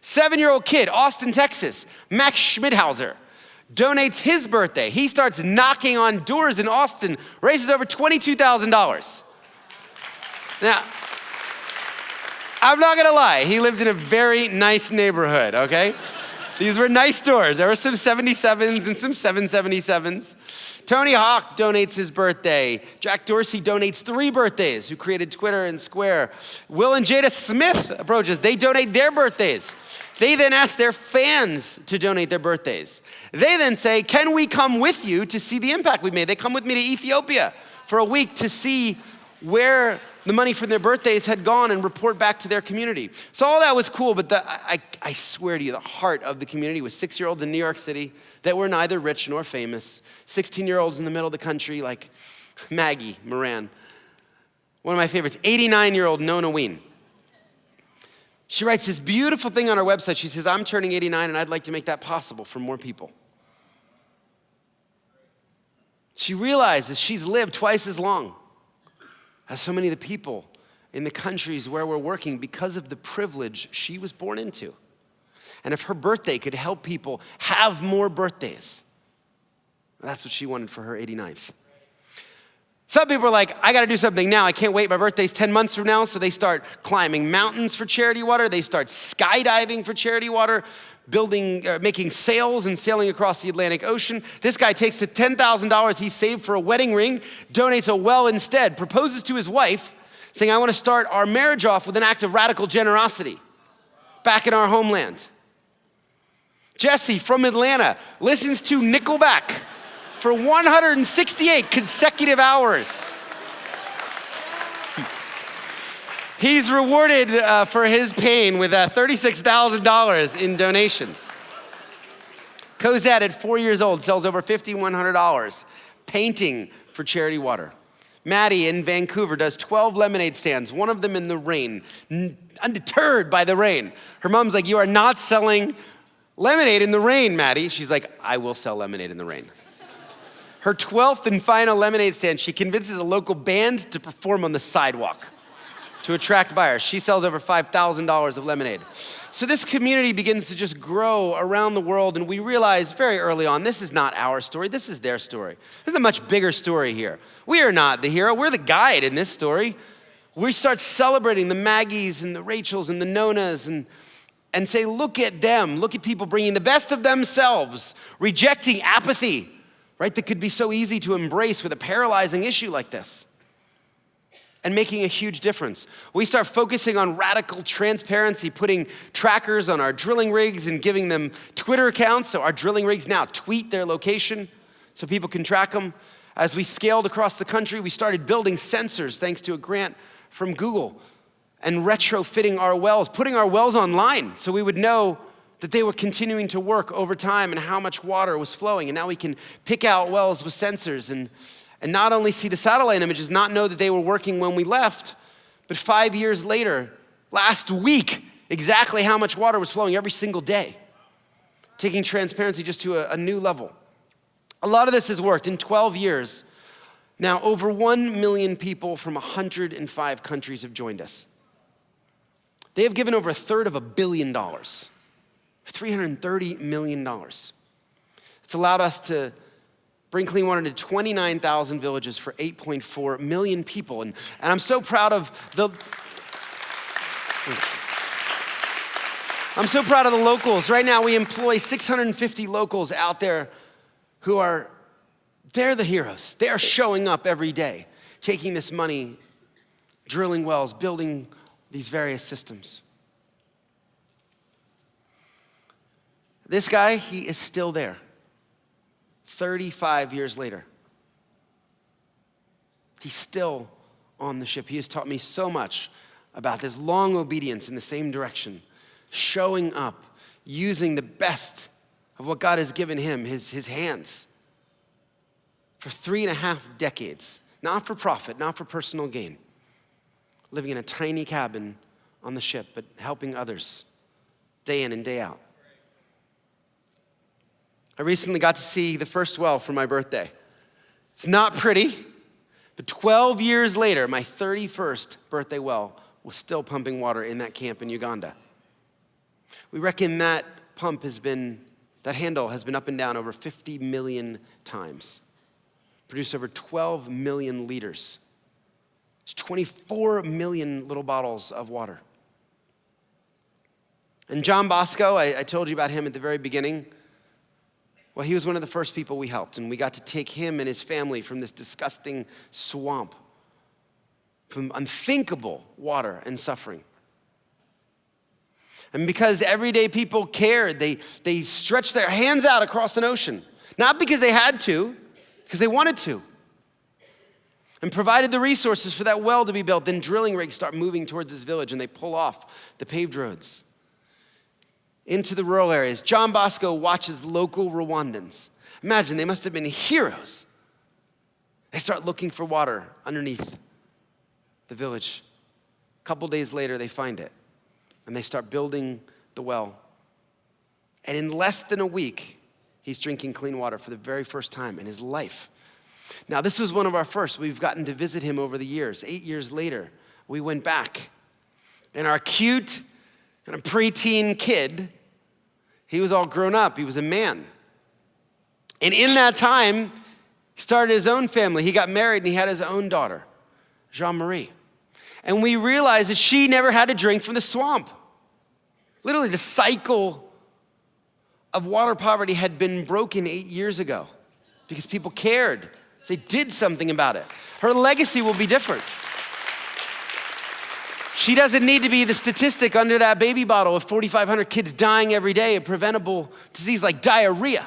7-year-old kid, Austin, Texas, Max Schmidhauser, donates his birthday. He starts knocking on doors in Austin, raises over $22,000. Now, I'm not gonna lie, he lived in a very nice neighborhood, okay? These were nice doors. There were some 77s and some 777s. Tony Hawk donates his birthday. Jack Dorsey donates 3 birthdays, who created Twitter and Square. Will and Jada Smith approaches, they donate their birthdays. They then ask their fans to donate their birthdays. They then say, can we come with you to see the impact we made? They come with me to Ethiopia for a week to see where the money from their birthdays had gone and report back to their community. So all that was cool, but I swear to you, the heart of the community was 6-year-olds in New York City that were neither rich nor famous, 16-year-olds in the middle of the country like Maggie Moran. One of my favorites, 89-year-old Nona Ween. She writes this beautiful thing on her website. She says, I'm turning 89 and I'd like to make that possible for more people. She realizes she's lived twice as long as so many of the people in the countries where we're working because of the privilege she was born into. And if her birthday could help people have more birthdays, that's what she wanted for her 89th. Some people are like, I gotta do something now. I can't wait, my birthday's 10 months from now. So they start climbing mountains for charity water. They start skydiving for charity water, making sails and sailing across the Atlantic Ocean. This guy takes the $10,000 he saved for a wedding ring, donates a well instead, proposes to his wife, saying, I wanna start our marriage off with an act of radical generosity back in our homeland. Jesse from Atlanta listens to Nickelback for 168 consecutive hours. He's rewarded for his pain with $36,000 in donations. Cosette, at 4 years old, sells over $5,100 painting for charity water. Maddie in Vancouver does 12 lemonade stands, one of them in the rain, undeterred by the rain. Her mom's like, you are not selling lemonade in the rain, Maddie. She's like, I will sell lemonade in the rain. Her 12th and final lemonade stand, she convinces a local band to perform on the sidewalk to attract buyers. She sells over $5,000 of lemonade. So this community begins to just grow around the world, and we realize very early on, this is not our story, this is their story. There's a much bigger story here. We are not the hero, we're the guide in this story. We start celebrating the Maggies and the Rachels and the Nonas and say, look at them, look at people bringing the best of themselves, rejecting apathy, right, that could be so easy to embrace with a paralyzing issue like this, and making a huge difference. We start focusing on radical transparency, putting trackers on our drilling rigs and giving them Twitter accounts, so our drilling rigs now tweet their location so people can track them. As we scaled across the country, we started building sensors thanks to a grant from Google and retrofitting our wells, putting our wells online so we would know that they were continuing to work over time and how much water was flowing. And now we can pick out wells with sensors and not only see the satellite images, not know that they were working when we left, but 5 years later, last week, exactly how much water was flowing every single day, taking transparency just to a new level. A lot of this has worked. In 12 years, now over 1 million people from 105 countries have joined us. They have given over $1/3 billion, $330 million. It's allowed us to bring clean water to 29,000 villages for 8.4 million people. And I'm so proud of the... I'm so proud of the locals. Right now, we employ 650 locals out there who they're the heroes. They are showing up every day, taking this money, drilling wells, building these various systems. This guy, he is still there, 35 years later. He's still on the ship. He has taught me so much about this long obedience in the same direction, showing up, using the best of what God has given him, his hands, for 3.5 decades, not for profit, not for personal gain, living in a tiny cabin on the ship, but helping others day in and day out. I recently got to see the first well for my birthday. It's not pretty, but 12 years later, my 31st birthday well was still pumping water in that camp in Uganda. We reckon that that handle has been up and down over 50 million times, produced over 12 million liters. It's 24 million little bottles of water. And John Bosco, I told you about him at the very beginning. Well, he was one of the first people we helped, and we got to take him and his family from this disgusting swamp, from unthinkable water and suffering. And because everyday people cared, they stretched their hands out across an ocean, not because they had to, because they wanted to, and provided the resources for that well to be built. Then drilling rigs start moving towards this village, and they pull off the paved roads into the rural areas. John Bosco watches local Rwandans. Imagine, they must have been heroes. They start looking for water underneath the village. A couple days later, they find it, and they start building the well. And in less than a week, he's drinking clean water for the very first time in his life. Now, this was one of our first. We've gotten to visit him over the years. 8 years later, we went back, and our cute and a preteen kid, he was all grown up. He was a man. And in that time, he started his own family. He got married and he had his own daughter, Jean-Marie. And we realized that she never had to drink from the swamp. Literally, the cycle of water poverty had been broken 8 years ago because people cared. They did something about it. Her legacy will be different. She doesn't need to be the statistic under that baby bottle of 4,500 kids dying every day of preventable disease like diarrhea.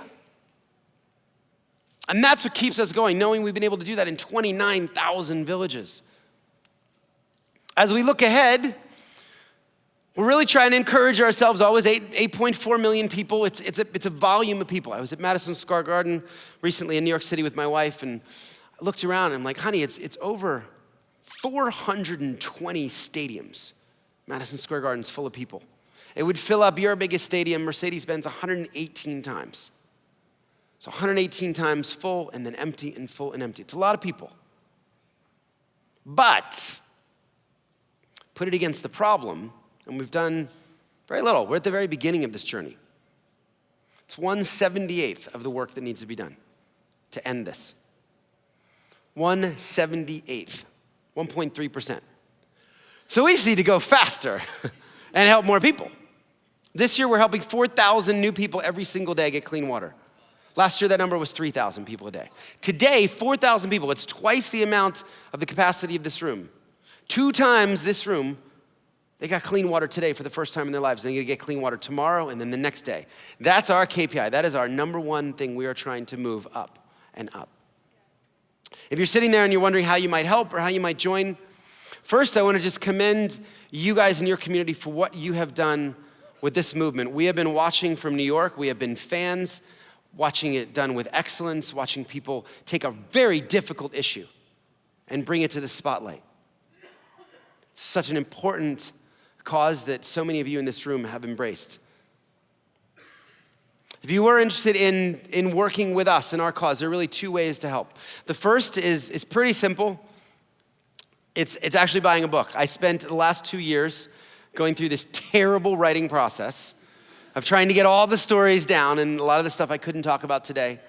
And that's what keeps us going, knowing we've been able to do that in 29,000 villages. As we look ahead, we're really trying to encourage ourselves always. 8.4 million people, it's a volume of people. I was at Madison Square Garden recently in New York City with my wife, and I looked around and I'm like, honey, it's over 420 stadiums. Madison Square Garden's full of people. It would fill up your biggest stadium, Mercedes-Benz, 118 times. So 118 times full and then empty and full and empty. It's a lot of people. But put it against the problem, and we've done very little. We're at the very beginning of this journey. It's 1/78th of the work that needs to be done to end this. 1/78th. 1.3%. So we just need to go faster and help more people. This year, we're helping 4,000 new people every single day get clean water. Last year, that number was 3,000 people a day. Today, 4,000 people. It's twice the amount of the capacity of this room. 2 times this room, they got clean water today for the first time in their lives. They're gonna get clean water tomorrow and then the next day. That's our KPI. That is our number one thing we are trying to move up and up. If you're sitting there and you're wondering how you might help or how you might join, first I want to just commend you guys in your community for what you have done with this movement. We have been watching from New York. We have been fans, watching it done with excellence, watching people take a very difficult issue and bring it to the spotlight. It's such an important cause that so many of you in this room have embraced. If you were interested in working with us in our cause, there are really two ways to help. The first is pretty simple. It's actually buying a book. I spent the last 2 years going through this terrible writing process of trying to get all the stories down and a lot of the stuff I couldn't talk about today.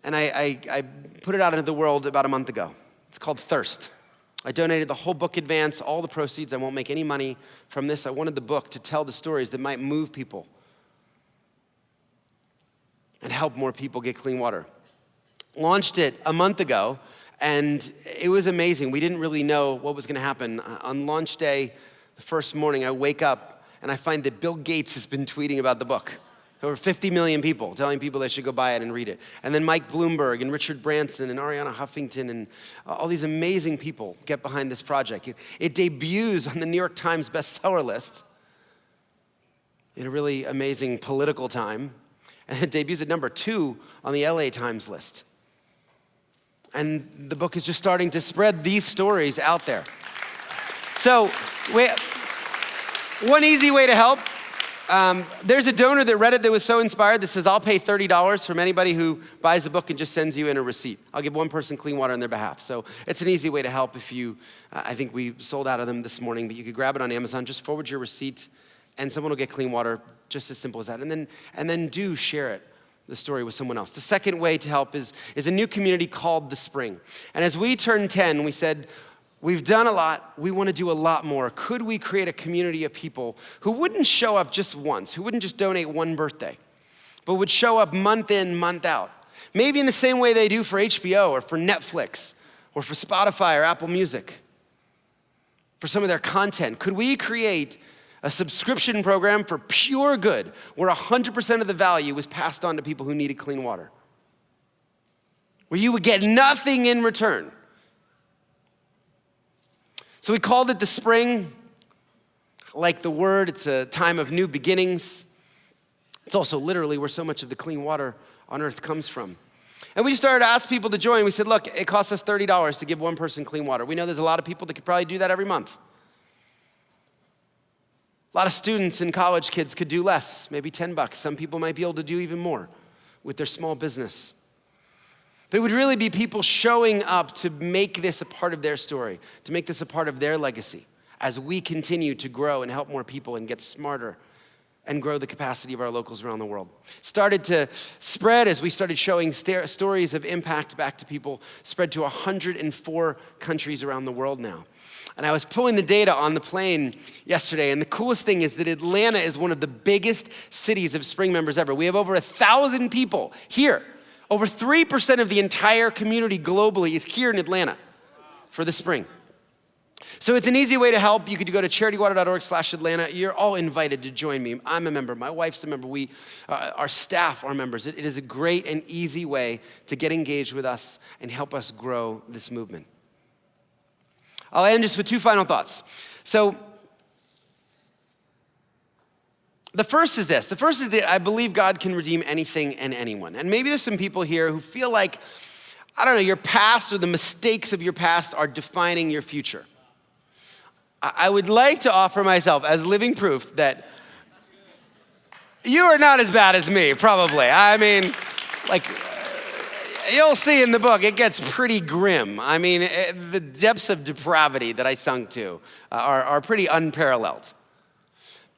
And I put it out into the world about a month ago. It's called Thirst. I donated the whole book advance, all the proceeds. I won't make any money from this. I wanted the book to tell the stories that might move people and help more people get clean water. Launched it a month ago, and it was amazing. We didn't really know what was gonna happen. On launch day, the first morning, I wake up and I find that Bill Gates has been tweeting about the book. Over 50 million people telling people they should go buy it and read it. And then Mike Bloomberg and Richard Branson and Ariana Huffington and all these amazing people get behind this project. It debuts on the New York Times bestseller list in a really amazing political time. And it debuts at number 2 on the LA Times list. And the book is just starting to spread these stories out there. So, one easy way to help, there's a donor that read it that was so inspired that says, I'll pay $30 from anybody who buys the book and just sends you in a receipt. I'll give one person clean water on their behalf. So it's an easy way to help if you, I think we sold out of them this morning, but you could grab it on Amazon, just forward your receipt, and someone will get clean water, just as simple as that. And then do share it, the story, with someone else. The second way to help is a new community called The Spring. And as we turned 10, we said, we've done a lot, we want to do a lot more. Could we create a community of people who wouldn't show up just once, who wouldn't just donate one birthday, but would show up month in, month out? Maybe in the same way they do for HBO or for Netflix or for Spotify or Apple Music, for some of their content. Could we create a subscription program for pure good where 100% of the value was passed on to people who needed clean water? Where you would get nothing in return. So we called it The Spring. Like the word, it's a time of new beginnings. It's also literally where so much of the clean water on earth comes from. And we just started to ask people to join. We said, look, it costs us $30 to give one person clean water. We know there's a lot of people that could probably do that every month. A lot of students and college kids could do less, maybe $10. Some people might be able to do even more with their small business. But it would really be people showing up to make this a part of their story, to make this a part of their legacy as we continue to grow and help more people and get smarter and grow the capacity of our locals around the world. Started to spread as we started showing stories of impact back to people, spread to 104 countries around the world now. And I was pulling the data on the plane yesterday, and the coolest thing is that Atlanta is one of the biggest cities of Spring members ever. We have over 1,000 people here. Over 3% of the entire community globally is here in Atlanta for the Spring. So it's an easy way to help. You could go to charitywater.org/Atlanta. You're all invited to join me. I'm a member. My wife's a member. Our staff are members. It is a great and easy way to get engaged with us and help us grow this movement. I'll end just with 2 final thoughts. So the first is this. The first is that I believe God can redeem anything and anyone. And maybe there's some people here who feel like, I don't know, your past or the mistakes of your past are defining your future. I would like to offer myself as living proof that you are not as bad as me, probably. I mean, like, you'll see in the book, it gets pretty grim. I mean, the depths of depravity that I sunk to are pretty unparalleled.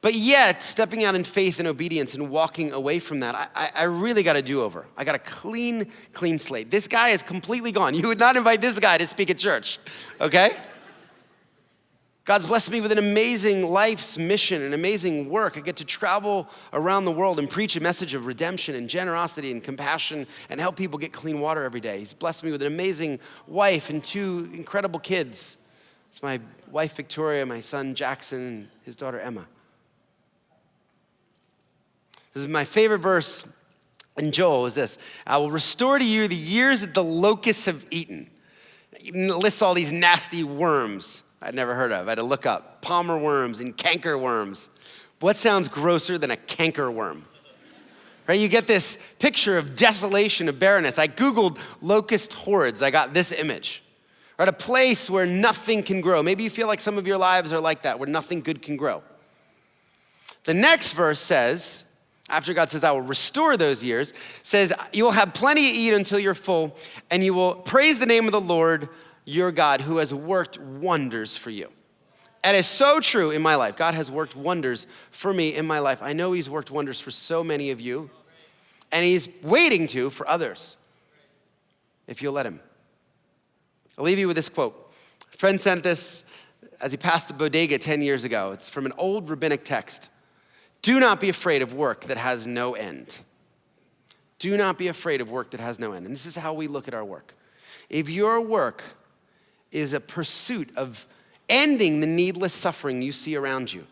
But yet, stepping out in faith and obedience and walking away from that, I really got a do-over. I got a clean slate. This guy is completely gone. You would not invite this guy to speak at church, okay? God's blessed me with an amazing life's mission, an amazing work. I get to travel around the world and preach a message of redemption and generosity and compassion and help people get clean water every day. He's blessed me with an amazing wife and 2 incredible kids. It's my wife, Victoria, my son, Jackson, and his daughter, Emma. This is my favorite verse And Joel is this: I will restore to you the years that the locusts have eaten. It lists all these nasty worms I'd never heard of. I had to look up palmer worms and canker worms. What sounds grosser than a canker worm? Right? You get this picture of desolation, of barrenness. I Googled locust hordes. I got this image. Right? A place where nothing can grow. Maybe you feel like some of your lives are like that, where nothing good can grow. The next verse says, after God says, I will restore those years, says, you will have plenty to eat until you're full, and you will praise the name of the Lord your God, who has worked wonders for you. And it's so true in my life. God has worked wonders for me in my life. I know he's worked wonders for so many of you, and he's waiting to for others, if you'll let him. I'll leave you with this quote. A friend sent this as he passed a bodega 10 years ago. It's from an old rabbinic text. Do not be afraid of work that has no end. Do not be afraid of work that has no end. And this is how we look at our work. If your work is a pursuit of ending the needless suffering you see around you,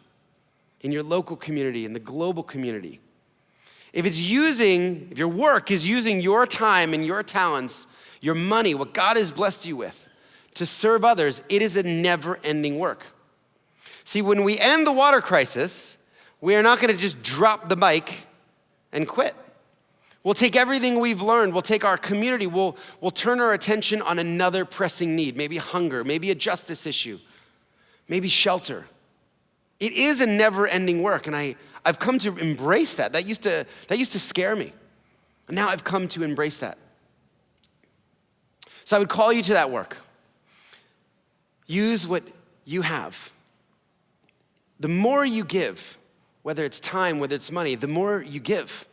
in your local community, in the global community, if your work is using your time and your talents, your money, what God has blessed you with, to serve others, it is a never-ending work. See, when we end the water crisis, we are not going to just drop the bike and quit. We'll take everything we've learned. We'll take our community. We'll turn our attention on another pressing need, maybe hunger, maybe a justice issue, maybe shelter. It is a never-ending work, and I've come to embrace that. That used to scare me, and now I've come to embrace that. So I would call you to that work. Use what you have. The more you give, whether it's time, whether it's money, the more you give,